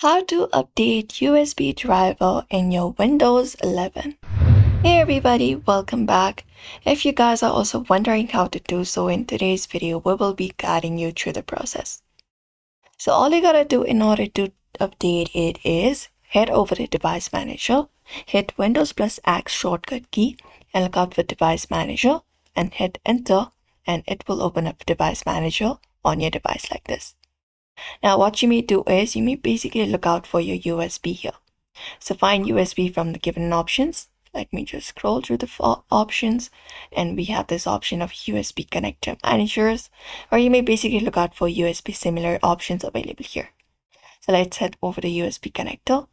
How to update USB driver in your Windows 11. Hey everybody, welcome back. If you guys are also wondering how to do so, in today's video we will be guiding you through the process. So all you gotta do in order to update it is head over to Device Manager, hit Windows plus X shortcut key and look out for Device Manager and hit enter, and it will open up Device Manager on your device like this. Now what you may do is you may basically look out for your USB here. So find USB from the given options. Let me just scroll through the options, and we have this option of USB connector managers, or you may basically look out for USB similar options available here. So let's head over to USB connector,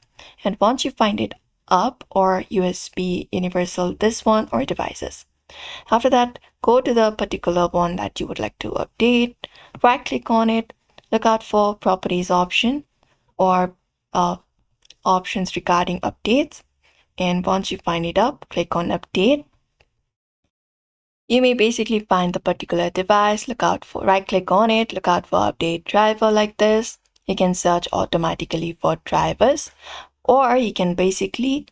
and once you find it up, or USB universal, this one, or devices. After that, go to the particular one that you would like to update, right click on it, look out for properties option or options regarding updates, and once you find it up, click on update. You may basically find the particular device, look out for, right click on it, look out for update driver like this. You can search automatically for drivers, or you can basically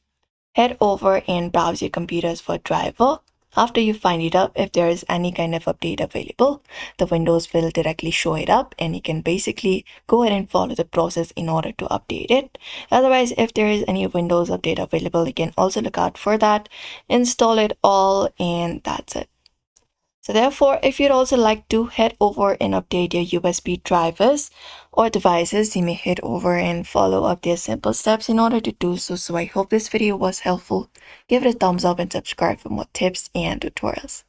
head over and browse your computers for driver. After you find it up, if there is any kind of update available, the Windows will directly show it up, and you can basically go ahead and follow the process in order to update it. Otherwise, if there is any Windows update available, you can also look out for that, install it all, and that's it. So therefore, if you'd also like to head over and update your USB drivers or devices, you may head over and follow up their simple steps in order to do so. So I hope this video was helpful. Give it a thumbs up and subscribe for more tips and tutorials.